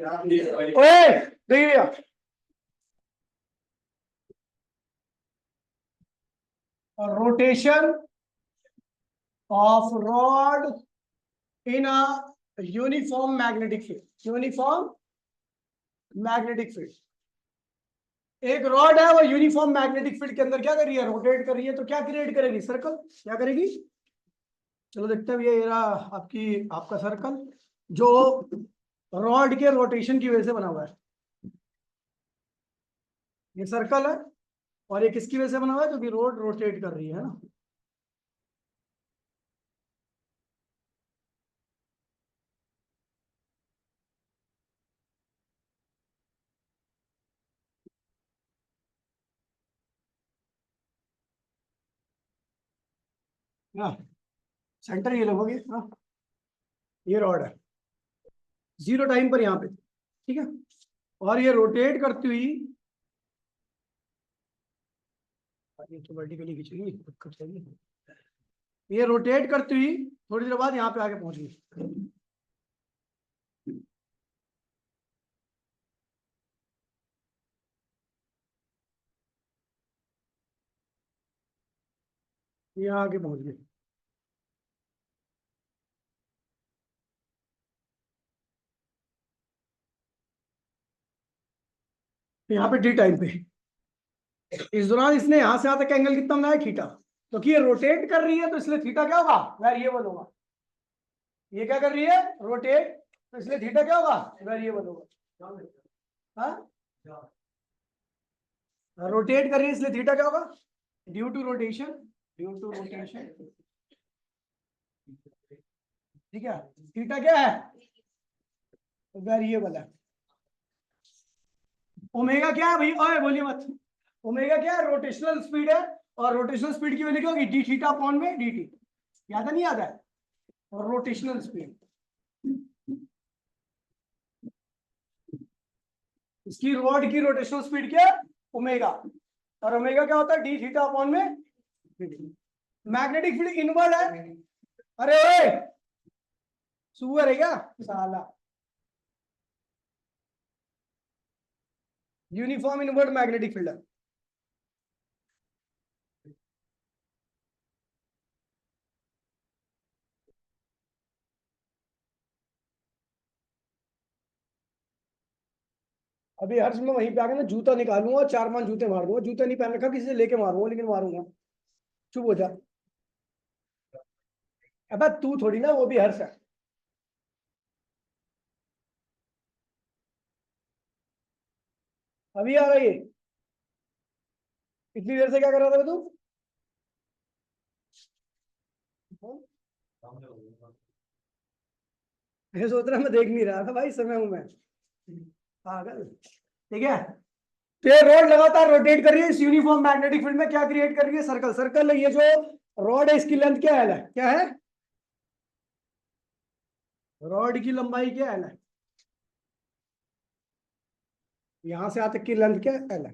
ओए देखिए rotation of rod in a uniform magnetic field. Uniform magnetic field, एक rod है वो यूनिफॉर्म मैग्नेटिक फील्ड के अंदर क्या कर रही है, रोटेट कर रही है, तो क्या क्रिएट करेगी, सर्कल। क्या करेगी, चलो देखते हैं। ये रहा आपका सर्कल जो रॉड के रोटेशन की वजह से बना हुआ है। ये सर्कल है और ये किसकी वजह से बना हुआ है, क्योंकि रॉड रोटेट कर रही है ना। हाँ, सेंटर ये लगोगे। हाँ, ये रॉड है जीरो टाइम पर यहाँ पे, ठीक है। और ये रोटेट करती हुई, ये तो वर्टिकली खींचेगी, दिक्कत होगी। ये रोटेट करती हुई थोड़ी देर बाद यहाँ पे आके पहुंच गई। यहाँ आके पहुंच गई। यहाँ पे डी टाइम पे, इस दौरान इसने यहां से यहां तक एंगल कितना बनाया, थीटा। तो कि ये रोटेट कर रही है तो इसलिए थीटा क्या होगा, वेरिएबल होगा। ये क्या कर रही है, रोटेट, तो इसलिए थीटा क्या होगा, वेरिएबल होगा। हाँ, रोटेट कर रही है इसलिए थीटा क्या होगा, due to rotation, due to rotation, ठीक है। थीटा क्या है, वेरिएबल है। ओमेगा क्या है भाई, ओए बोलिए मत। ओमेगा क्या है, रोटेशनल स्पीड है, और रोटेशनल स्पीड की वैल्यू क्या होगी, डी थीटा अपॉन में डी टी। याद है नहीं याद है, रोटेशनल स्पीड, इसकी रॉड की रोटेशनल स्पीड क्या है, ओमेगा। और ओमेगा क्या होता है, डी थीटा अपॉन में मैग्नेटिक फील्ड इनवर्ड है। अरे ओए सुअर है क्या साला, यूनिफॉर्म इनवर्ड मैग्नेटिक फील्ड है। अभी हर्ष में वहीं पे आके ना जूता निकालूंगा, 4-5 जूते मार दूंगा। जूते नहीं पहन रखा, किसी से लेके मारूंगा, लेकिन मारूंगा। चुप हो जा। अब तू थोड़ी ना, वो भी हर्ष है। अभी आ रही है, इतनी देर से क्या कर रहा था तू। मैं सोच रहा, मैं देख नहीं रहा था भाई, समय हूं मैं पागल, ठीक है। तो ये रॉड लगातार रोटेट कर रही है इस यूनिफॉर्म मैग्नेटिक फील्ड में, क्या क्रिएट कर रही है, सर्कल। सर्कल है, ये जो रॉड है इसकी लेंथ क्या है, क्या है, रॉड की लंबाई क्या है, यहां से यहां तक की लेंथ क्या है, एल है।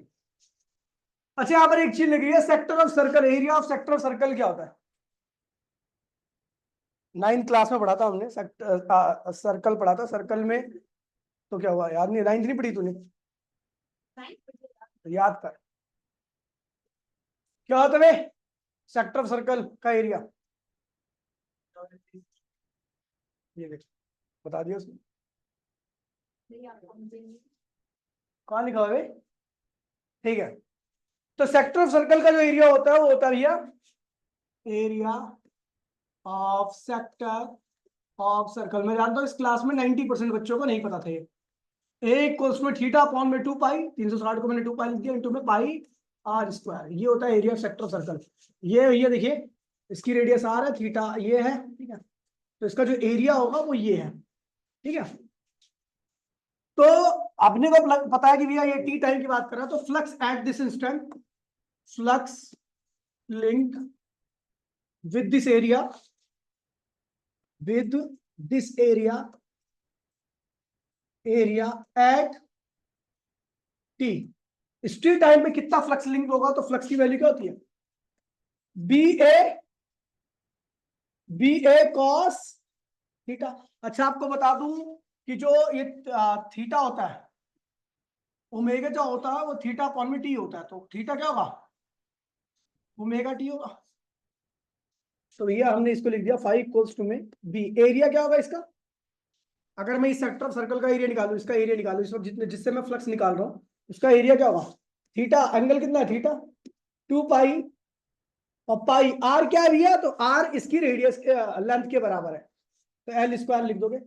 अच्छा, यहाँ पर एक चीज लिखी है, sector of circle, area of sector of circle क्या होता है। 9th क्लास में पढ़ा था हमने, सर्कल पढ़ा था, सर्कल में तो क्या हुआ, याद नहीं, 9th नहीं पढ़ी तूने, याद कर। क्या होता है सेक्टर ऑफ सर्कल का एरिया, ये देख बता दिया उसने, कहाँ लिखा हुआ है, ठीक है। तो सेक्टर ऑफ सर्कल का जो एरिया होता है वो होता है भैया area of sector of circle. मैं जानता हूँ इस क्लास में 90% बच्चों को नहीं पता था ये। ए इक्वल्स में थीटा अपॉन में 2 पाई, 360 को मैंने 2 पाई लिख दिया, इंटू में पाई आर स्क्वायर। ये होता है area of sector of circle. ये देखिए, इसकी रेडियस आर है, थीटा ये है, ठीक है। तो इसका जो एरिया होगा वो ये है, ठीक है। तो अपने को पता है कि भैया ये टी टाइम की बात कर रहा है, तो flux at this instant, flux link with this area, with this area at t, इस टी टाइम पे कितना फ्लक्स लिंक होगा, तो फ्लक्स की वैल्यू क्या होती है, बी ए कॉस थीटा। अच्छा आपको बता दूं कि जो ये थीटा होता है, ओमेगा जो होता है वो थीटा अपॉन में टी होता है, तो थीटा क्या होगा, ओमेगा टी होगा। तो भैया हमने इसको लिख दिया फाइव इक्वल्स टू में बी। एरिया क्या होगा इसका, अगर मैं इस सेक्टर ऑफ सर्कल का एरिया निकालूं, इसका एरिया निकालूं, इस वक्त जितने जिससे मैं फ्लक्स निकाल रहा हूं उसका एरिया क्या होगा, थीटा, एंगल कितना है थीटा, 2 पाई, और पाई आर क्या है भैया, तो आर इसकी रेडियस के लेंथ के बराबर है, तो एल स्क्वायर लिख दोगे,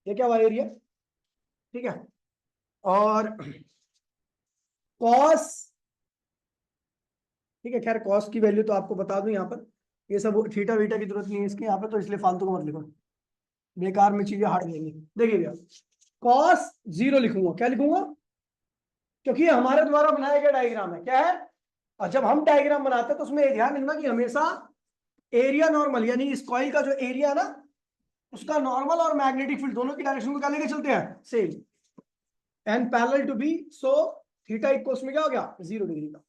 ये क्या हुआ एरिया, ठीक है। और कॉस, ठीक है, खैर कॉस की वैल्यू तो आपको बता दूं यहाँ पर, ये सब थीटा वीटा की जरूरत नहीं है इसके यहाँ पे, तो इसलिए फालतू को मत लिखो, बेकार में चीजें हार्ड लेंगी। देखिए भैया कॉस 0 लिखूंगा, क्या लिखूंगा, क्योंकि ये हमारे द्वारा बनाया गया डायग्राम है, क्या है, और जब हम डायग्राम बनाते हैं तो उसमें ध्यान रखना कि हमेशा एरिया नॉर्मल, यानी इस कॉइल का जो एरिया है ना, उसका नॉर्मल और मैग्नेटिक फील्ड दोनों की डायरेक्शन को क्या लेके चलते हैं, same, and parallel to B, so theta equals में क्या हो गया 0 डिग्री का।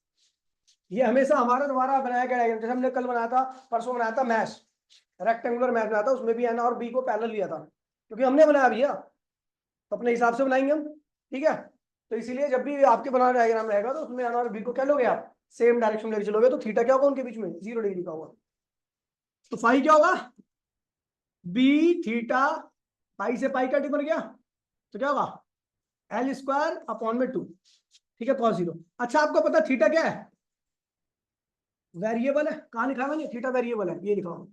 ये हमेशा हमारे द्वारा बनाया गया डायग्राम, जैसे हमने कल बनाया था, परसों बनाया था मैश, रेक्टेंगुलर मैश बनाया था, उसमें भी एन और बी को पैरेलल लिया था, क्योंकि हमने बनाया भैया, तो अपने हिसाब से बनाएंगे हम, ठीक है। तो इसीलिए जब भी आपके बना डायग्राम रहेगा तो उसमें एन और बी को क्या लोगे आप, सेम डायरेक्शन में लेके चलोगे, तो थीटा क्या होगा उनके बीच में 0 डिग्री का होगा। तो फाई क्या होगा, बी थीटा, पाई से पाई का बन गया, तो क्या होगा एल स्क्वायर अपॉन में 2, ठीक है, कॉस 0। अच्छा आपको पता थीटा क्या है, वेरिएबल है, कहाँ लिखा है मैंने, थीटा वेरिएबल है, ये लिखा हुआ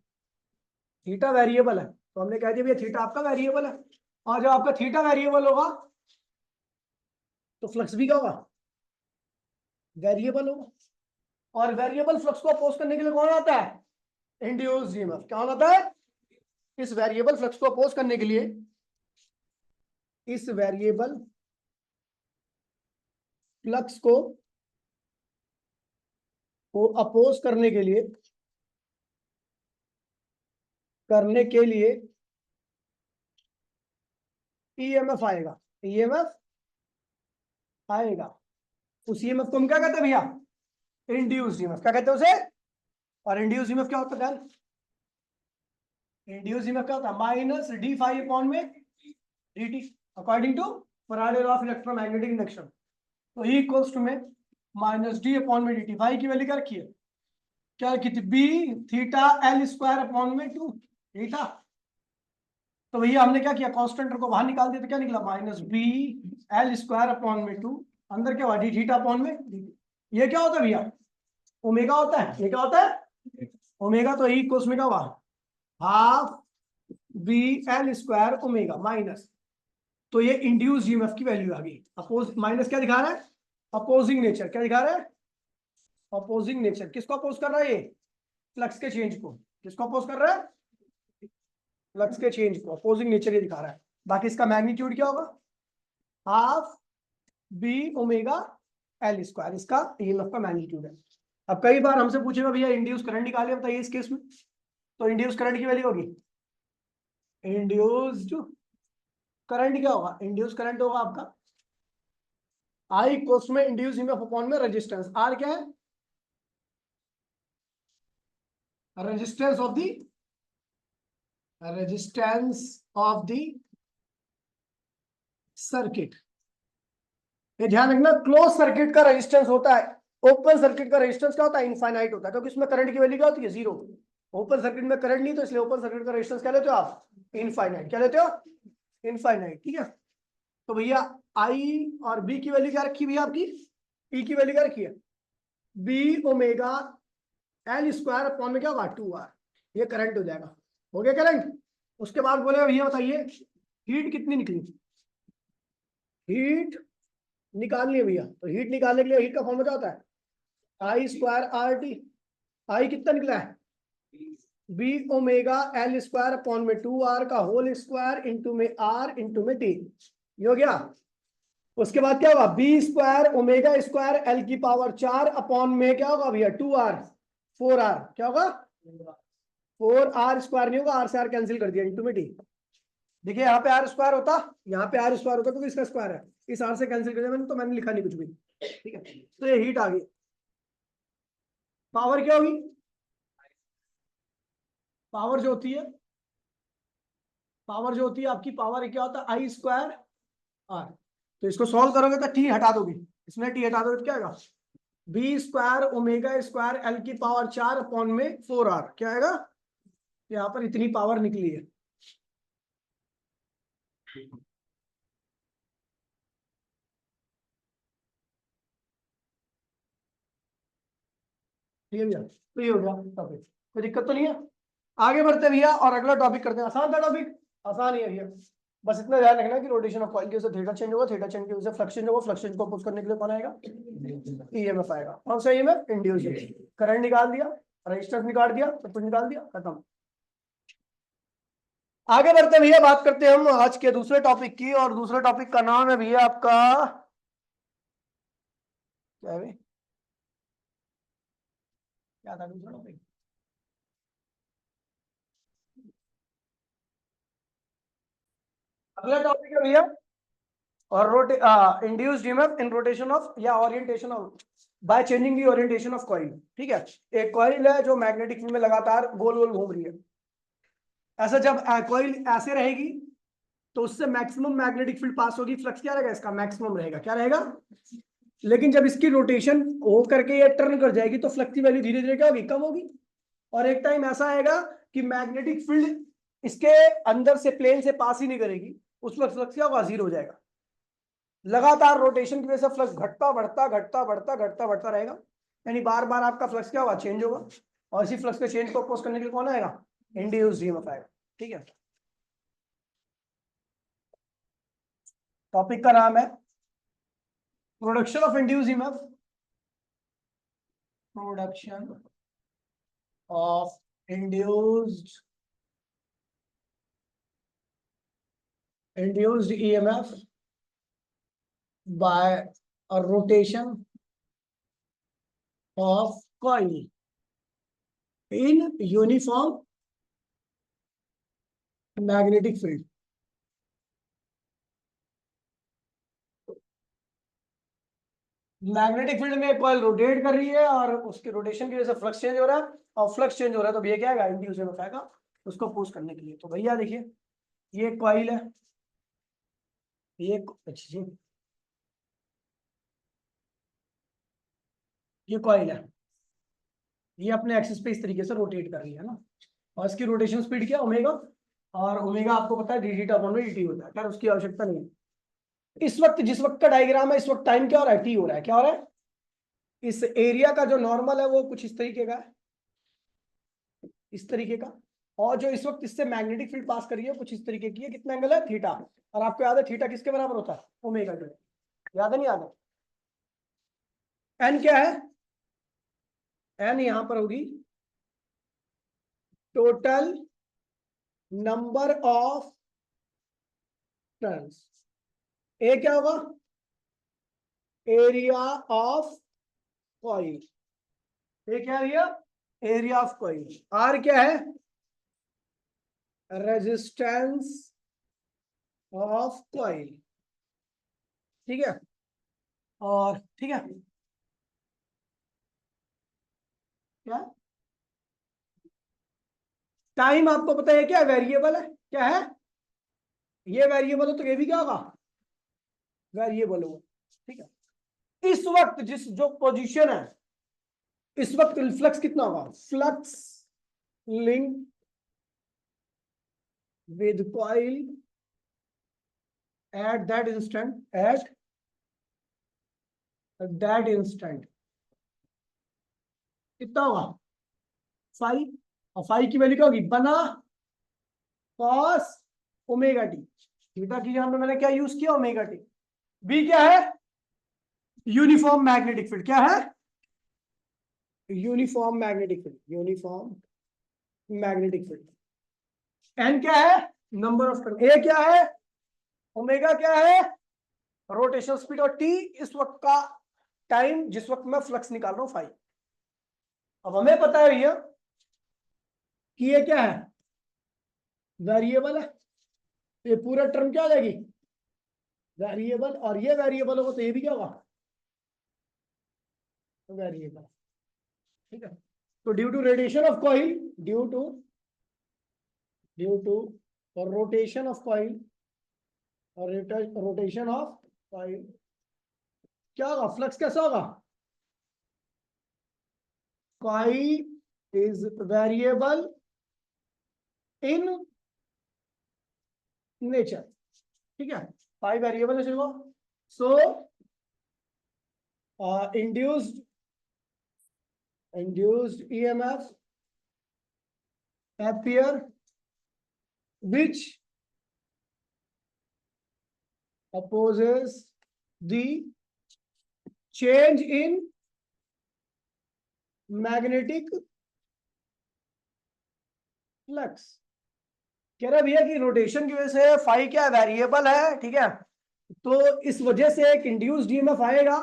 थीटा वेरिएबल है, तो हमने कह दिया भैया थीटा आपका वेरिएबल है, और जब आपका थीटा वेरिएबल होगा तो फ्लक्स भी क्या होगा, वेरिएबल होगा, और वेरिएबल फ्लक्स को अपोज करने के लिए कौन आता है, इंड्यूस्ड ईएमएफ, क्या होता है, इस वेरिएबल फ्लक्स को अपोज करने के लिए, इस वेरिएबल फ्लक्स को अपोज करने के लिए ईएमएफ आएगा, ईएमएफ आएगा, उस ईएमएफ को हम क्या कहते हैं भैया, इंड्यूस्ड ईएमएफ, क्या कहते हैं उसे, और इंड्यूस्ड ईएमएफ क्या होता है, इंड्यूस्ड ईएमएफ क्या होता है, माइनस डी फाई अपॉन में d t, according to Faraday law of electromagnetic induction, तो ई इक्वल्स टू में माइनस डी अपॉन में डी टी, फाई की वैल्यू क्या रखी है, क्या रखी थी, B theta L square upon में 2 थीटा, तो भैया हमने क्या किया, कांस्टेंट को बाहर निकाल दिया, तो क्या निकला minus B L square upon में 2, अंदर क्या हुआ डी थीटा अपॉन में dt। ये क्या होता है भैया, ओमेगा होता है, ये क्या होता है ओमेगा, तो ई इक्वल्स में क्या हुआ half B L square omega minus, तो ये इंड्यूस ईएमएफ की वैल्यू आ गई, अपोज माइनस क्या दिखा रहा है, अपोजिंग नेचर, क्या दिखा रहा है, अपोजिंग नेचर, किसको अपोज कर रहा है ये, फ्लक्स के चेंज को, किसको अपोज कर रहा है, फ्लक्स के चेंज को, अपोजिंग नेचर ये दिखा रहा है। बाकी इसका मैग्नीट्यूड क्या होगा, half B omega L square, इसका ईएमएफ का मैग्नीट्यूड है। अब कई बार हमसे पूछेगा भैया इंड्यूस करंट निकालिए, बताइए इस केस में, तो इंड्यूस करंट की वैल्यू होगी, इंड्यूस्ड करंट क्या होगा, इंड्यूस करंट होगा आपका आई इक्वल्स में इंड्यूस ईएमएफ अपॉन में रेजिस्टेंस, आर क्या है, रेजिस्टेंस ऑफ द सर्किट। ये ध्यान रखना, क्लोज सर्किट का रेजिस्टेंस होता है, ओपन सर्किट का रेजिस्टेंस क्या होता है, इनफाइनाइट होता है, क्योंकि इसमें करंट की वैल्यू क्या होती है 0, ओपन सर्किट में करंट नहीं, तो इसलिए ओपन सर्किट का रेजिस्टेंस क्या लेते हो आप, इनफाइनाइट, क्या लेते हो, इनफाइनाइट, ठीक है। तो भैया आई और बी की वैल्यू क्या रखी भैया आपकी, ई की वैल्यू क्या रखी है, B omega L square upon में क्या होगा 2r, ये करंट हो जाएगा, हो गया करंट। उसके बाद बोले भैया बताइए हीट कितनी निकली, हीट निकालनी है भैया, तो हीट निकालने के लिए हीट का फॉर्मूला क्या होता है, I square R T, I कितना निकला है, B omega L square upon में 2r का होल स्क्वायर इंटू में r इंटू में टी, ये हो गया। उसके बाद क्या होगा, B square omega square L की पावर 4 अपॉन में क्या होगा भैया 2r 4r, क्या होगा 4r स्क्वायर नहीं होगा, आर से आर कैंसिल कर दिया इंटू में टी, देखिए यहाँ पे आर स्क्वायर होता, यहाँ पे आर स्क्वायर होता, क्योंकि इसका स्क्वायर है, इस आर से कैंसिल कर दिया मैंने, तो मैंने लिखा नहीं कुछ भी, ठीक है। तो ये हीट आ गई, पावर क्या होगी, पावर जो होती है पावर जो होती है आपकी, पावर क्या होता है, आई स्क्वायर आर। तो इसको सॉल्व करोगे तो टी हटा दोगे, इसमें टी हटा दोगे तो क्या आएगा, B square omega square L की पावर 4 अपॉन में 4 आर, क्या आएगा, यहाँ पर इतनी पावर निकली है। ठीक है भैया, तो ये हो गया टॉपिक, कोई दिक्कत तो नहीं है। आगे बढ़ते हैं भैया और अगला टॉपिक करते हैं। आसान था टॉपिक, आसान ही है भैया। बस इतना ध्यान रखना कि रोटेशन ऑफ कॉइल की वजह से थीटा चेंज होगा, थीटा चेंज की वजह से फ्लक्स चेंज होगा, फ्लक्स चेंज को अपोज करने के लिए कौन आएगा, ईएमएफ आएगा। कौन सा ईएमएफ, इंड्यूस। करंट निकाल दिया, रेजिस्टेंस निकाल दिया, सब कुछ निकाल दिया, खत्म। आगे बढ़ते हैं भैया, बात करते हैं हम आज के दूसरे टॉपिक की, और दूसरे टॉपिक का नाम है भैया आपका क्या है, क्या था दूसरा टॉपिक, अगला टॉपिक है भैया और induced EMF in rotation of या orientation of by changing the orientation of coil. ठीक है, एक कॉइल है जो मैग्नेटिक फील्ड में लगातार गोल गोल घूम रही है। ऐसा जब कॉइल ऐसे रहेगी तो उससे मैक्सिमम मैग्नेटिक फील्ड पास होगी, फ्लक्स क्या रहेगा इसका, मैक्सिमम रहेगा, क्या रहेगा। लेकिन जब इसकी रोटेशन हो करके ये टर्न कर जाएगी तो फ्लक्स की वैल्यू धीरे धीरे क्या होगी, कम होगी। और एक टाइम ऐसा आएगा कि मैग्नेटिक फील्ड इसके अंदर से प्लेन से पास ही नहीं करेगी, उस वक्त फ्लक्स क्या होगा, जीरो हो जाएगा। लगातार रोटेशन की वजह से फ्लक्स घटता बढ़ता घटता बढ़ता घटता बढ़ता रहेगा, यानी बार बार आपका फ्लक्स क्या होगा, चेंज होगा। और इसी फ्लक्स के चेंज को अपोज करने के लिए कौन आएगा, इंड्यूस्ड ईएमएफ आएगा। ठीक है, टॉपिक का नाम है production of induced EMF, production of induced EMF by a rotation of coil in uniform magnetic field। Magnetic field में कॉइल रोटेट कर रही है और उसके रोटेशन की वजह से फ्लक्स चेंज हो रहा है, और फ्लक्स चेंज हो रहा है तो भैया क्या आएगा, इंड्यूस ईएमएफ आएगा। उसको पोस्ट करने के लिए तो भैया देखिए, ये कॉइल है, ये अच्छी जी, ये कॉइल है, ये अपने एक्सिस पे इस तरीके से रोटेट कर रही है ना, और इसकी रोटेशन स्पीड क्या, ओमेगा। और ओमेगा आपको पता है डी थीटा अपॉन में dt होता है, खैर उसकी आवश्यकता नहीं है। इस वक्त जिस वक्त का डायग्राम है, इस वक्त टाइम क्या हो रहा है, टी हो रहा है, क्या हो रहा है। इस एरिया का जो नॉर्मल है वो कुछ इस तरीके का है, इस तरीके का। और जो इस वक्त इससे मैग्नेटिक फील्ड पास करी है कुछ इस तरीके की है, कितना एंगल है, थीटा। और आपको याद है थीटा किसके बराबर होता है, ओमेगा के। याद है नहीं याद है, एन क्या है, एन यहां पर होगी टोटल नंबर ऑफ टर्न्स, ए क्या होगा, एरिया ऑफ कॉइल, ये क्या है, एरिया ऑफ कॉइल। आर क्या है, रेजिस्टेंस ऑफ कॉइल। ठीक है, और ठीक है, क्या टाइम आपको पता है क्या वेरिएबल है, क्या है, ये वेरिएबल हो तो ये भी क्या होगा, वेरिएबल होगा। ठीक है, इस वक्त जिस जो पोजीशन है, इस वक्त फ्लक्स कितना होगा, flux link with coil at that instant, at that instant कितना होगा, फाइव। और फाइव की वैल्यू क्या होगी, बना कॉस ओमेगा टी, थीटा की जगह में मैंने क्या यूज किया, ओमेगा टी। बी क्या है, यूनिफॉर्म मैग्नेटिक फील्ड, क्या है, uniform magnetic field, uniform magnetic field. N क्या है, नंबर ऑफ टर्न। ए क्या है, ओमेगा क्या है, रोटेशन स्पीड। और टी इस वक्त का टाइम जिस वक्त मैं फ्लक्स निकाल रहा हूं, फाइव। अब हमें पता है भैया कि ये क्या है, वेरिएबल है, ये पूरा टर्म क्या आ जाएगी, वेरिएबल। और ये वेरिएबल होगा तो ये भी क्या होगा, वेरिएबल। ठीक है, तो due to radiation of coil, due to और रोटेशन ऑफ कॉइल, और रोटेशन ऑफ कॉइल क्या होगा, फ्लक्स कैसा होगा, coil is variable in nature, ठीक है, फाइव वेरिएबल है चलो। सो induced EMF appear which opposes the change in magnetic flux। कह रहा भैया कि रोटेशन की वजह से फाई क्या वेरिएबल है, ठीक है, तो इस वजह से एक इंड्यूस्ड ईएमएफ आएगा,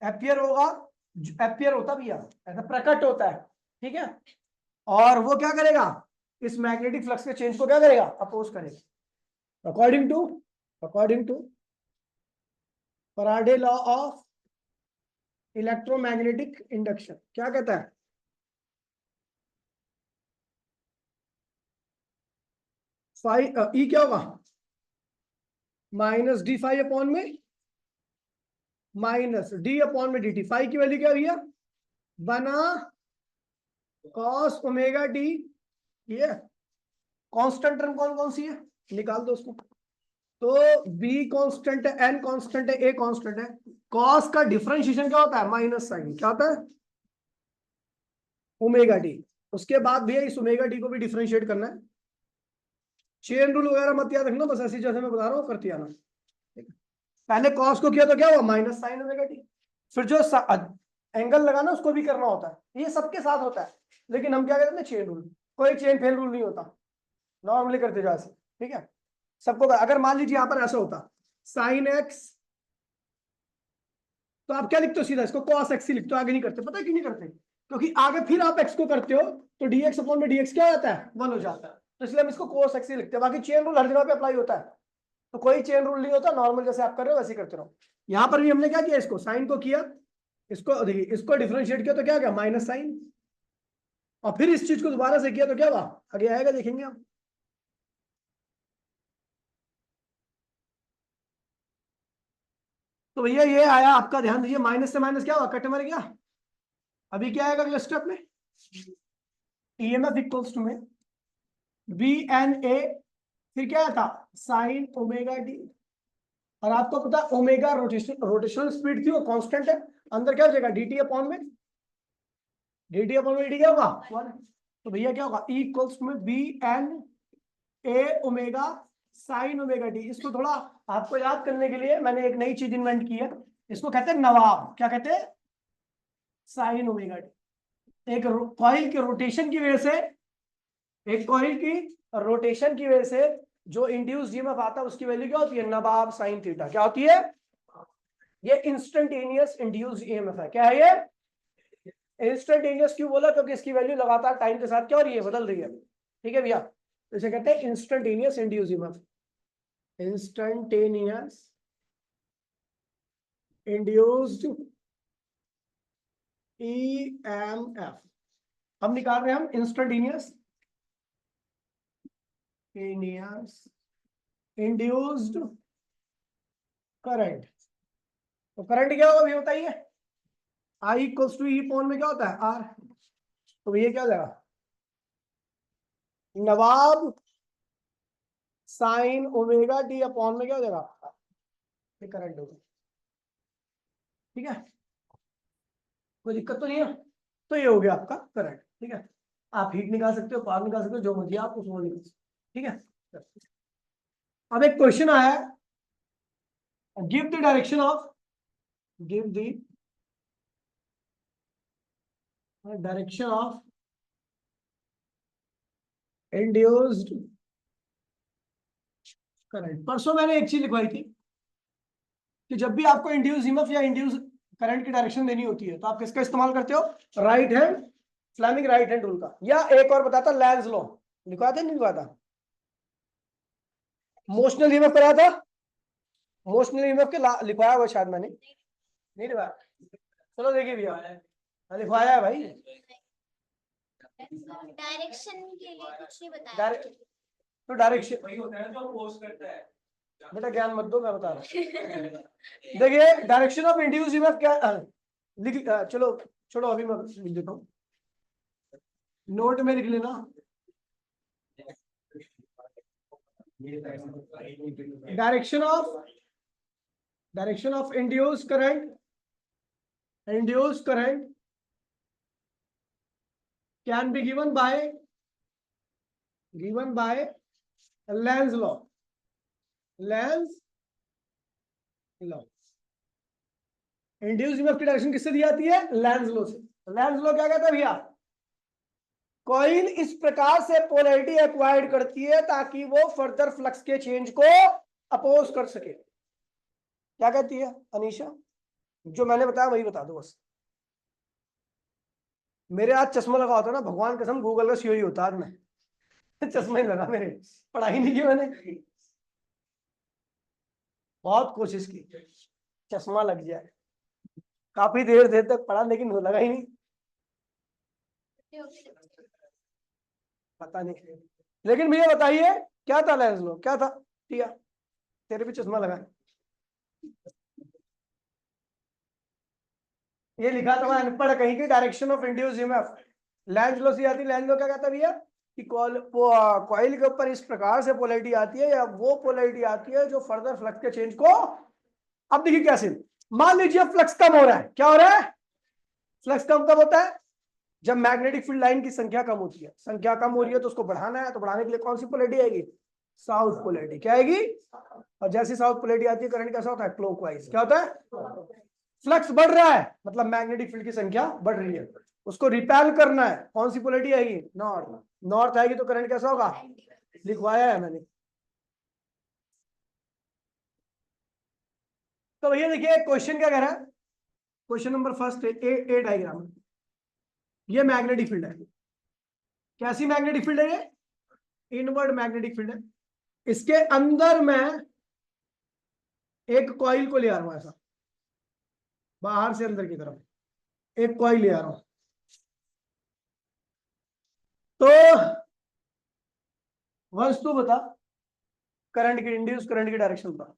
एपियर होगा, एपियर होता भैया ऐसा प्रकट होता है, ठीक है, और वो क्या करेगा, इस मैग्नेटिक फ्लक्स के चेंज को क्या करेगा, अपोज करेगा। According to Faraday law of electromagnetic induction, क्या कहता है, फाइव ई क्या होगा, माइनस डी फाइव अपॉन में माइनस डी अपॉन में डी टी। फाइव की वैल्यू क्या भैया, बना कॉस ओमेगा टी, ये कांस्टेंट टर्म कौन कौन सी है, निकाल दो उसको। तो बी कांस्टेंट है, एन कांस्टेंट है, ए कांस्टेंट है, कॉस का डिफरेंशिएशन क्या होता है, माइनस साइन, क्या होता है, ओमेगा टी। उसके बाद भैया इस ओमेगा टी को भी डिफरेंशिएट करना है। चेन रूल वगैरह मत याद रखना, बस ऐसी जैसे मैं बता रहा हूँ करती आना। पहले कॉस को किया तो क्या हुआ, माइनस साइन ओमेगा टी, फिर जो एंगल लगाना उसको भी करना होता है, ये सबके साथ होता है, लेकिन हम क्या कहते हैं चेन रूल, कोई चेन फेल रूल नहीं होता, नॉर्मली करते जा ऐसे, ठीक है, सबको अगर मान लीजिए यहाँ पर ऐसा होता साइन एक्स, तो आप क्या लिखते हो सीधा, इसको कॉस एक्स ही लिखते हो, आगे नहीं करते, पता है क्यों नहीं करते, क्योंकि आगे फिर आप एक्स को करते हो तो डीएक्स अपॉन में डीएक्स क्या होता है, 1 हो जाता है, तो इसलिए हम इसको कॉस एक्स ही लिखते हैं। बाकी चेन रूल हर जगह पे अप्लाई होता है, तो कोई चेन रूल नहीं होता, नॉर्मल जैसे आप कर रहे हो वैसे ही करते रहो। यहाँ पर भी हमने क्या किया, इसको साइन को किया, इसको देखिए, इसको डिफरेंशिएट किया तो क्या गया, माइनस साइन, और फिर इस चीज को दोबारा से किया तो क्या हुआ, आगे आएगा देखेंगे हम। तो भैया ये आया, आपका ध्यान दीजिए, माइनस से माइनस क्या हुआ, कट मर गया। अभी क्या आएगा अगले स्टेप में, ईएमएफ इक्वल्स टू में बी एन ए, फिर क्या था, साइन ओमेगा टी, और आपको पता ओमेगा रोटेशनल स्पीड थी, वो कांस्टेंट है, अंदर क्या हो जाएगा, डी टी अपॉन में डी क्या होगा 1। तो भैया क्या होगा, ई इक्वल्स में B N A omega sine omega t. इसको थोड़ा आपको याद करने के लिए मैंने एक नई चीज इन्वेंट की है, इसको कहते हैं नवाब, क्या कहते हैं, साइन ओमेगा टी। एक कॉइल के रोटेशन की वजह से, एक कॉइल की रोटेशन की वजह से जो इंड्यूस्ड ईएमएफ आता है उसकी वैल्यू क्या होती है, नवाब साइन थीटा, क्या होती है, ये इंस्टेंटेनियस इंड्यूस्ड ईएमएफ है। क्या है ये, इंस्टेंटेनियस क्यों बोला, क्योंकि इसकी वैल्यू लगातार टाइम के साथ क्या हो रही है, बदल रही है, ठीक है भैया, इसे कहते हैं instantaneous induced EMF, instantaneous induced EMF. हम निकाल रहे हैं हम इंस्टेंटेनियस इंड्यूस्ड करंट। तो करंट क्या होगा भैया बताइए, I equals to E pawn में क्या होता है, आर। तो भैया क्या हो जाएगा, नवाब साइन ओमेगा टी अपॉन में क्या हो जाएगा, ये करंट होगा, ठीक है, कोई दिक्कत तो नहीं है। तो ये हो गया आपका करंट, ठीक है, आप हीट निकाल सकते हो, पावर निकाल सकते हो, जो मर्जी आप उसको निकाल सकते हो, ठीक है। अब एक क्वेश्चन आया है, give the direction of, give the direction of induced current. परसों मैंने एक चीज लिखवाई थी कि जब भी आपको इंड्यूस ईएमएफ या इंड्यूस करंट की डायरेक्शन देनी होती है तो आप किसका इस्तेमाल करते हो, right hand, Fleming right hand rule का, या एक और बताता लैंस लॉ, लिखवा था नहीं लिखवा था, मोशनल ईएमएफ कराया था, मोशनल ईएमएफ के लिखवाया हुआ शायद मैंने, नहीं लिखवाया, चलो देखिए भैया लिखवाया है भाई, डायरेक्शन के लिए कुछ नहीं बताया। तो डायरेक्शन वही होता है जो अपोज करता है। बेटा ज्ञान मत दो, मैं बता रहा हूँ। देखिए डायरेक्शन ऑफ इंड्यूस ईएमएफ क्या लिख, चलो छोड़ो अभी मैं लिख देता हूँ, नोट में लिख लेना। Direction of induce current can be given by Lenz law. Induce EMF की डायरेक्शन किससे दी जाती है? लेंज लॉ से। लेंज लॉ क्या कहता है भैया? कॉइल इस प्रकार से पोलैरिटी एक्वायर्ड करती है ताकि वो फर्दर फ्लक्स के चेंज को अपोज कर सके। क्या कहती है अनीशा? जो मैंने बताया वही बता दो बस। मेरे आज चश्मा लगा होता ना, भगवान कसम गूगल का सीईओ होता आज मैं। चश्मा ही लगा, मेरे पढ़ाई नहीं की मैंने, बहुत कोशिश की चश्मा लग जाए, काफी देर तक पढ़ा लेकिन वो लगा ही नहीं। पता नहीं, लेकिन मुझे बताइए क्या था लेंस लो, क्या था? टिया तेरे भी चश्मा लगा, ये लिखा था मैं अनपढ़ कहीं की, direction of induce EMF Lenz law से आती। लेंस लो क्या कहता है भैया कि कॉइल के ऊपर इस प्रकार से पोलैरिटी आती है या वो पोलैरिटी आती है जो फर्दर फ्लक्स के चेंज को। अब देखिए कैसे, मान लीजिए फ्लक्स कम हो रहा है। क्या हो रहा है? फ्लक्स कम कब होता है? जब मैग्नेटिक फील्ड लाइन की संख्या कम होती है। संख्या कम हो रही है तो उसको बढ़ाना है, तो बढ़ाने के लिए कौन सी पोलैरिटी आएगी? South polarity. क्या आएगी? और जैसी साउथ पोलैरिटी आती है करंट कैसा होता है? क्लॉकवाइज। क्या होता है? फ्लक्स बढ़ रहा है मतलब मैग्नेटिक फील्ड की संख्या बढ़ रही है, उसको रिपेल करना है, कौन सी पोलैरिटी आएगी? नॉर्थ। नॉर्थ आएगी तो करंट कैसा होगा? लिखवाया है मैंने। तो भैया देखिए क्वेश्चन क्या कह रहा है, question number first A diagram. ये मैग्नेटिक फील्ड है। कैसी मैग्नेटिक फील्ड है? ये इनवर्ड मैग्नेटिक फील्ड है। इसके अंदर मैं एक कॉइल को ले आ रहा हूं, ऐसा बाहर से अंदर की तरफ एक कॉइल ले आ रहा हूं। तो वंश तू बता करंट की, इंड्यूस करंट की डायरेक्शन बता।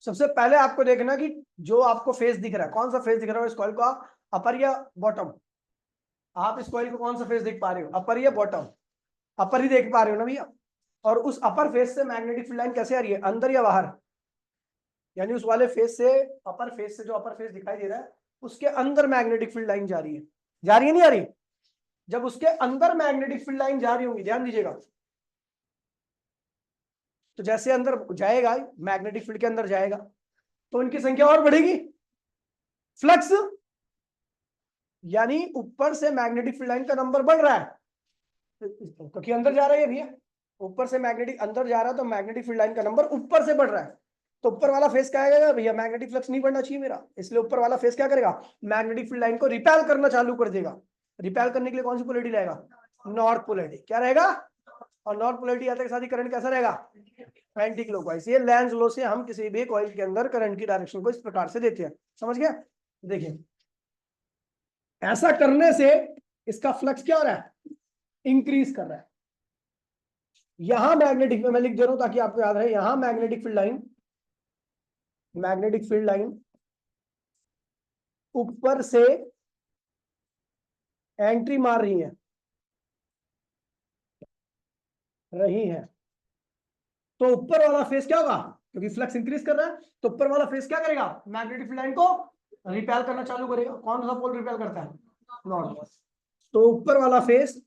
सबसे पहले आपको देखना कि जो आपको फेस दिख रहा है, कौन सा फेस दिख रहा है इस कॉइल का, अपर या बॉटम? आप इस कॉइल को कौन सा फेस देख पा रहे हो, अपर या बॉटम? अपर ही देख पा रहे हो ना भैया। और उस अपर फेस से मैग्नेटिक फील्ड लाइन कैसे आ रही है, अंदर या बाहर? यानी उस वाले फेस से, अपर फेस से, जो अपर फेस दिखाई दे रहा है उसके अंदर मैग्नेटिक फील्ड लाइन जा रही है। जा रही है नहीं आ रही? जब उसके अंदर मैग्नेटिक फील्ड लाइन जा रही होगी, ध्यान दीजिएगा, तो जैसे अंदर जाएगा मैग्नेटिक फील्ड के अंदर जाएगा तो उनकी संख्या और बढ़ेगी। फ्लक्स यानी ऊपर से मैग्नेटिक फील्ड लाइन का नंबर बढ़ रहा है क्योंकि अंदर जा रहा है भैया। ऊपर से मैग्नेटिक अंदर जा रहा है तो मैग्नेटिक फील्ड लाइन का नंबर ऊपर से बढ़ रहा है। तो ऊपर वाला फेस क्या आएगा भैया? मैग्नेटिक फ्लक्स नहीं बढ़ना चाहिए मेरा, इसलिए ऊपर वाला फेस क्या करेगा? मैग्नेटिक फील्ड लाइन को रिपेल करना चालू कर देगा। रिपेल करने के लिए कौन सी पोलैरिटी लाएगा? North polarity. क्या रहेगा? और नॉर्थ पोलैरिटी आते के साथ ही करंट कैसा रहेगा? Anti clockwise. ये लेंज लॉ से हम किसी भी कॉइल के अंदर करंट की डायरेक्शन को इस प्रकार से देते हैं। समझ गया? देखिए ऐसा करने से इसका फ्लक्स क्या हो रहा है? इंक्रीज कर रहा है। यहां मैग्नेटिक, मैं लिख दे रहा हूं ताकि आपको याद रहे, यहां मैग्नेटिक फील्ड लाइन ऊपर से एंट्री मार रही है तो ऊपर वाला फेस क्या होगा? क्योंकि फ्लक्स इंक्रीज कर रहा है तो ऊपर वाला फेस क्या करेगा? मैग्नेटिक फील्ड लाइन को रिपेल करना चालू करेगा। कौन सा पोल रिपेल करता है? नॉर्थ। तो ऊपर वाला फेस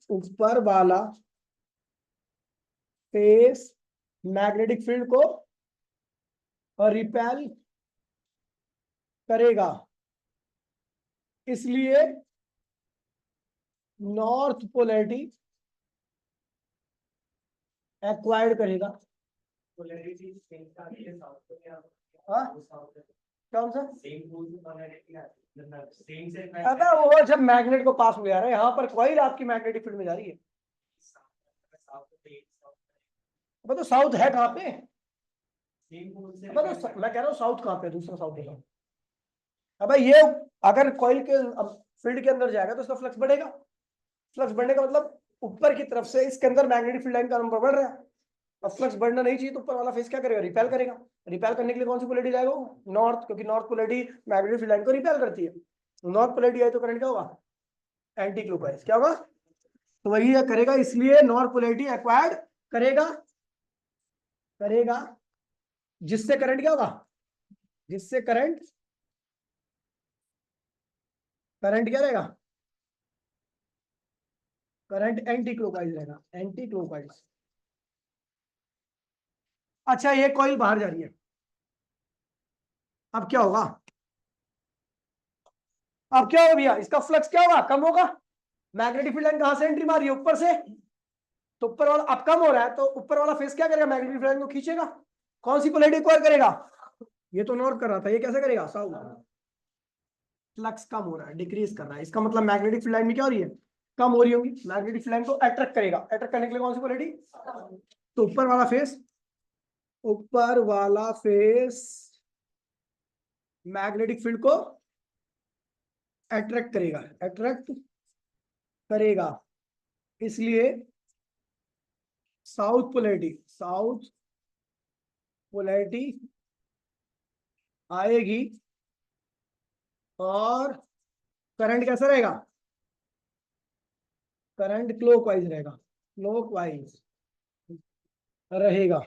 मैग्नेटिक फील्ड को रिपेल करेगा, इसलिए नॉर्थ पोलैरिटी एक्वायर्ड करेगा। कौन सा? अबे वो जब मैग्नेट को पास में आ रहा है, यहाँ पर कॉइल आपकी मैग्नेटिक फील्ड में जा रही है। तो साउथ है कहाँ पे? तो मैं कह रहा हूँ साउथ कहाँ पे? दूसरा साउथ है। अब ये अगर कॉइल के फील्ड के अंदर जाएगा तो उसका फ्लक्स बढ़ेगा। फ्लक्स बढ़ने का मतलब ऊपर की तरफ से इसके अंदर मैग्नेटिक फील्ड लाइन का नंबर बढ़ रहा है। अब फ्लक्स बढ़ना नहीं चाहिए तो ऊपर वाला फेस क्या करेगा, रिपेल करेगा। रिपेल करने के लिए कौन सी पोलैरिटी जाएगा, नॉर्थ, क्योंकि north polarity magnetic field line को रिपेल करती है। नॉर्थ पोलैरिटी है तो करंट क्या होगा, एंटी क्लॉकवाइज। क्या होगा, तो वही करेगा, इसलिए नॉर्थ पोलैरिटी एक्वायर्ड करेगा करेगा जिससे करंट क्या होगा, जिससे करंट करंट क्या रहेगा, करंट एंटी क्लॉकवाइज रहेगा, एंटी क्लॉकवाइज। अच्छा ये कॉइल बाहर जा रही है, अब क्या होगा, अब क्या होगा भैया, इसका फ्लक्स क्या होगा, कम होगा। मैग्नेटिक फील्ड लाइन कहां से एंट्री मारी है, ऊपर से, तो ऊपर वाला अब कम हो रहा है तो ऊपर वाला फेस क्या करेगा, मैग्नेटिक फील्ड लाइन को खींचेगा। कौन सी पोलैरिटी एक्वायर करेगा, ये तो नॉर्थ कर रहा था, ये कैसे करेगा, साउथ। फ्लक्स कम हो रहा है, डिक्रीज कर रहा है, इसका मतलब मैग्नेटिक फील्ड लाइन में क्या हो रही है, कम हो रही होगी। मैग्नेटिक फील्ड लाइन को अट्रैक्ट करेगा, अट्रैक्ट करने के लिए कौन सी पोलैरिटी, तो ऊपर वाला फेस, ऊपर वाला फेस मैग्नेटिक फील्ड को अट्रैक्ट करेगा, अट्रैक्ट करेगा, इसलिए साउथ पोलैरिटी, साउथ पोलैरिटी आएगी और करंट कैसा रहेगा, करंट क्लॉकवाइज रहेगा, क्लॉकवाइज रहेगा।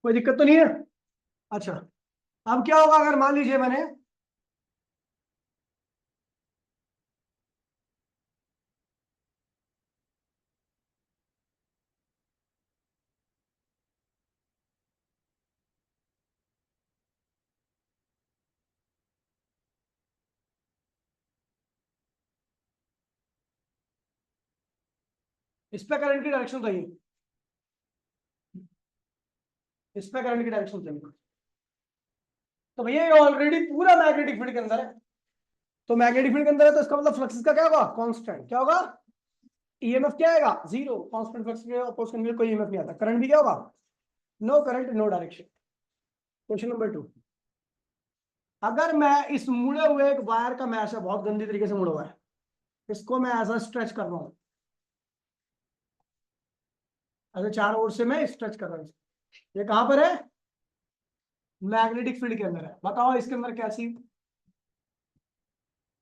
कोई दिक्कत तो नहीं है। अच्छा अब क्या होगा अगर मान लीजिए मैंने इस पे करंट की डायरेक्शन चाहिए, इस पे करंट की डायरेक्शन चाहिए, तो भैया ये ऑलरेडी पूरा मैग्नेटिक फील्ड के अंदर है, तो मैग्नेटिक फील्ड के अंदर है तो इसका मतलब फ्लक्स का क्या होगा, कांस्टेंट। क्या होगा, ईएमएफ क्या आएगा, जीरो। कांस्टेंट फ्लक्स के अपोज करने के लिए कोई ईएमएफ नहीं आता। करंट भी क्या होगा, no current no direction. Question number 2, अगर मैं इस मुड़े हुए एक वायर का, मैं ऐसा बहुत गंदी तरीके से मुड़ा हुआ है, इसको मैं ऐसा स्ट्रेच कर रहा हूं, ऐसे चार ओर से मैं स्ट्रेच कर रहा हूं, ये कहां पर है, मैग्नेटिक फील्ड के अंदर है। बताओ इसके अंदर कैसी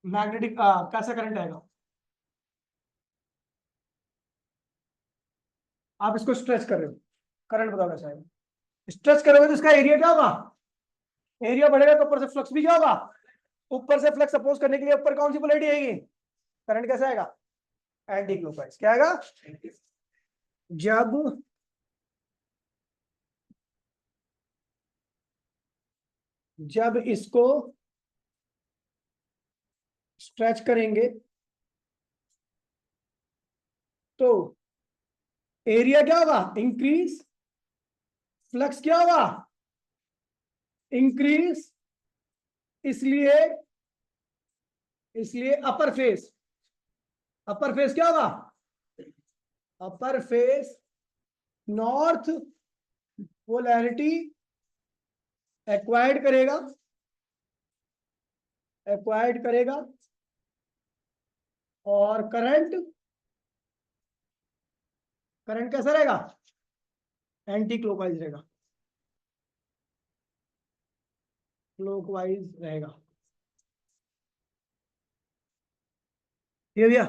मैग्नेटिक कैसा करंट आएगा, आप इसको स्ट्रेच कर रहे हो, करंट बताओ कैसा आएगा। स्ट्रेच करोगे तो इसका एरिया क्या होगा, एरिया बढ़ेगा तो ऊपर से फ्लक्स भी क्या होगा, ऊपर से फ्लक्स अपोज करने के लिए ऊपर कौन सी पोलैरिटी आएगी, करंट कैसा आएगा, एंटी क्लॉकवाइज। क्या आएगा, जब जब इसको स्ट्रेच करेंगे तो एरिया क्या होगा, इंक्रीज, फ्लक्स क्या होगा, इंक्रीज, इसलिए इसलिए अपर फेस क्या होगा, अपर फेस नॉर्थ पोलैरिटी एक्वायर्ड करेगा, एक्वायर्ड करेगा और करंट करंट कैसा रहेगा, एंटी क्लॉकवाइज रहेगा, क्लॉकवाइज रहेगा। ये भैया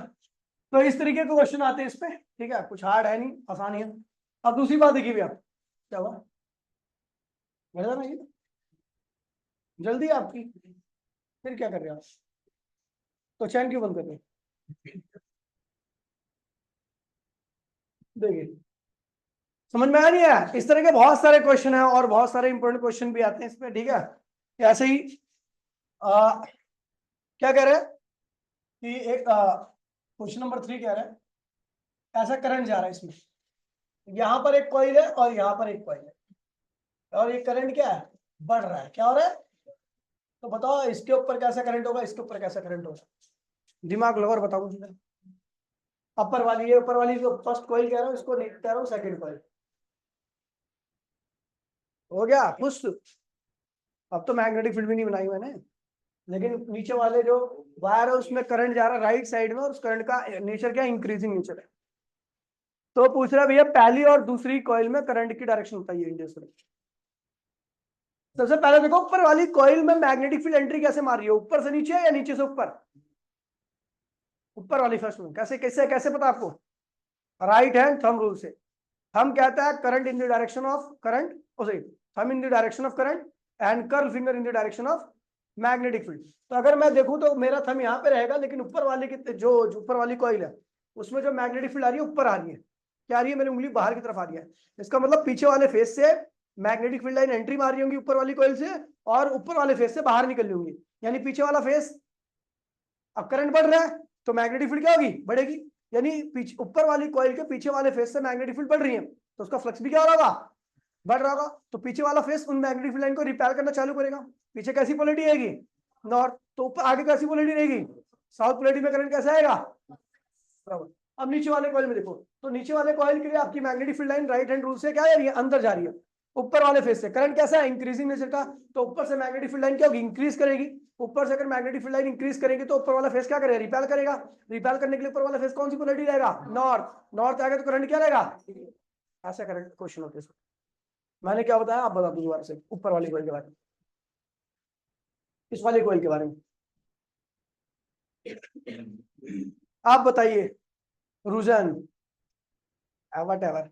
तो इस तरीके के क्वेश्चन आते हैं इस पे, ठीक है, कुछ हार्ड है नहीं, आसान ही है। अब दूसरी बात देखिए भैया, क्या हुआ, बढ़ जाना ये, जल्दी है आपकी, फिर क्या कर रहे हो आप, तो चैन क्यों बंद कर रहे हो, देखिए समझ में आ रही है। इस तरह के बहुत सारे क्वेश्चन है और बहुत सारे इंपॉर्टेंट क्वेश्चन भी आते हैं इसमें, ठीक है। ऐसे ही क्या कह रहे हैं कि एक क्वेश्चन नंबर 3 कह रहे हैं, ऐसा करंट जा रहा है इसमें, यहाँ पर एक कॉइल है और यहाँ पर एक कॉइल है, और ये करंट क्या है, बढ़ रहा है। क्या हो रहा है, तो बताओ इसके ऊपर कैसा करंट होगा, इसके ऊपर कैसा करंट होगा, दिमाग लगाओ और बताओ मुझे। अपर वाली, ये ऊपर वाली जो फर्स्ट कॉइल कह रहा हूँ, इसको नहीं कह रहा हूँ, सेकंड कॉइल। हो गया खुश, अब तो मैग्नेटिक फील्ड भी नहीं बनाई मैंने, लेकिन नीचे वाले जो वायर है उसमें करंट जा रहा है राइट साइड में और उस करंट का नेचर क्या है, इंक्रीजिंग नेचर है। तो पूछ रहा है भैया पहली और दूसरी कॉइल में करंट की डायरेक्शन बताइए इंडियस में। सबसे पहले देखो ऊपर वाली कॉइल में मैग्नेटिक फील्ड एंट्री कैसे मार रही है, ऊपर से नीचे या नीचे से ऊपर? ऊपर वाली फर्स्ट में। कैसे कैसे कैसे पता आपको? राइट हैंड थंब रूल से। हम कहता है current in the direction of current, thumb in the direction of current and curl finger in the direction of magnetic field. तो अगर मैं देखूं तो मेरा थंब यहाँ पे रहेगा, लेकिन ऊपर वाली की जो ऊपर वाली कॉइल है उसमें जो मैग्नेटिक फील्ड आ रही है ऊपर आ रही है। क्या आ रही है? मेरी उंगली बाहर की तरफ आ रही है। इसका मतलब पीछे वाले फेस से मैग्नेटिक फील्ड लाइन एंट्री मार रही होंगी ऊपर वाली कॉइल से, और ऊपर वाले फेस से बाहर निकल रही होंगी। यानी पीछे वाला फेस, अब करंट बढ़ रहा है तो मैग्नेटिक फील्ड क्या होगी? बढ़ेगी। यानी पीछे ऊपर वाली कॉइल के पीछे वाले फेस से मैग्नेटिक फील्ड बढ़ रही है तो उसका फ्लक्स भी क्या हो रहा होगा? बढ़ रहा होगा। तो पीछे वाला फेस उन मैग्नेटिक फील्ड लाइन को रिपेल करना चालू करेगा। पीछे कैसी पोलैरिटी आएगी? नॉर्थ। तो ऊपर आगे कैसी पोलैरिटी रहेगी? साउथ पोलैरिटी में करंट कैसा आएगा? बराबर। अब नीचे वाले कॉइल में देखो, तो नीचे वाले कॉइल के लिए आपकी magnetic field line right hand rule से क्या जा रही है? अंदर जा रही है। ऊपर वाले फेस से करंट कैसा है? इंक्रीजिंग नेचर का। तो ऊपर से मैग्नेटिक फील्ड लाइन क्या होगी? इंक्रीज करेगी। ऊपर से अगर मैग्नेटिक फील्ड लाइन इंक्रीज करेगी तो ऊपर वाला फेस क्या करेगा? रिपेल करेगा। रिपेल करने के लिए ऊपर वाला फेस कौन सी पोलैरिटी रहेगा? नॉर्थ। नॉर्थ आएगा तो करंट क्या रहेगा? ऐसा करंट क्वेश्चन होते हैं। मैंने क्या बताया आप बता दो दोबारा से, ऊपर वाली कॉइल के बारे में, इस वाली कॉइल के बारे में आप बताइए। रुझान वट एवर,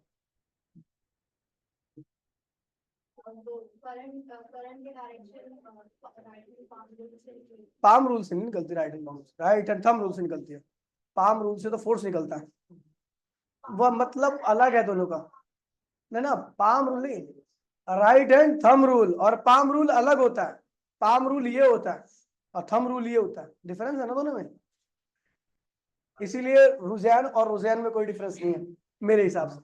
पाम रूल से नहीं निकलती, right and right and thumb rule से निकलती है। पाम रूल से तो फोर्स निकलता है, वह मतलब अलग है दोनों का। नहीं ना, पाम रूल नहीं, राइट हैंड थंब रूल और पाम रूल अलग होता है। पाम रूल ये होता है और थंब रूल ये होता है, डिफरेंस है ना दोनों में। इसीलिए रुझान और रुझान में कोई डिफरेंस नहीं है मेरे हिसाब से।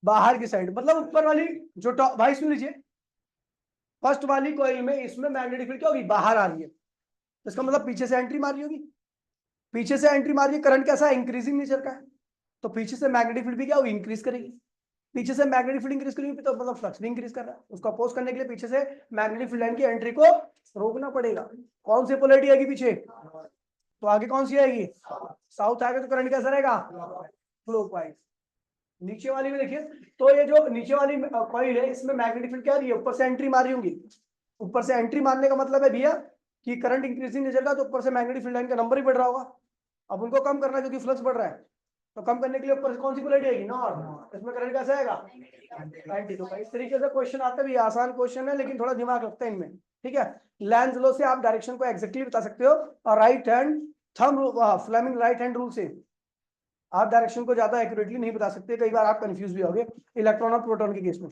बाहर की साइड मतलब ऊपर वाली जो टॉप, भाई सुन लीजिए, फर्स्ट वाली कॉइल में इसमें मैग्नेटिक फील्ड क्या होगी? बाहर आ रही है। इसका मतलब पीछे से एंट्री मारी होगी। पीछे से एंट्री मारी, करंट कैसा है? इंक्रीजिंग नेचर का है। तो पीछे से मैग्नेटिक फील्ड भी क्या होगी? इंक्रीज करेगी। पीछे से मैग्नेटिक फील्ड इंक्रीज करेगी तो मतलब फ्लक्स भी इंक्रीज कर रहा है। उसको अपोज करने के लिए पीछे से मैग्नेटिक फील्ड लाइन की एंट्री को रोकना पड़ेगा। कौन सी पोलैरिटी आएगी पीछे? तो आगे कौन सी आएगी? साउथ आएगा तो करंट कैसा रहेगा? क्लॉकवाइज। नीचे वाली में देखिए, तो ये जो नीचे वाली कॉइल है इसमें मैग्नेटिक फील्ड क्या आ रही है? ऊपर से एंट्री मारी होंगी। ऊपर से एंट्री मारने का मतलब है भैया कि करंट इंक्रीजिंग नेचर का, तो ऊपर से मैग्नेटिक फील्ड लाइन का नंबर ही बढ़ रहा होगा। अब उनको कम करना है क्योंकि फ्लक्स बढ़ रहा है, तो कम करने के लिए ऊपर से कौन सी पोलैरिटी आएगी? नॉर्थ। इसमें करंट कैसा आएगा? एंटी। तो इस तरीके से क्वेश्चन आता है, भी आसान क्वेश्चन है लेकिन थोड़ा दिमाग लगता है इनमें। ठीक है, लेंज लॉ से आप डायरेक्शन को एग्जैक्टली बता सकते हो, और right hand thumb Fleming right hand rule से आप डायरेक्शन को ज्यादा एक्यूरेटली नहीं बता सकते, कई बार आप कंफ्यूज भी होगे इलेक्ट्रॉन और प्रोटॉन के केस में।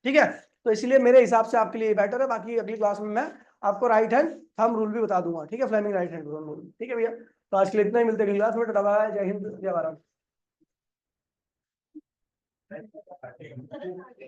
ठीक है, तो इसलिए मेरे हिसाब से आपके लिए बेटर है। बाकी अगली क्लास में मैं आपको राइट हैंड थंब रूल भी बता दूंगा। ठीक है, फ्लेमिंग राइट हैंड रूल। ठीक है भैया, तो आज के लिए इतना ही, मिलते हैं अगली क्लास में। टाटा बाय, जय हिंद, जय भारत।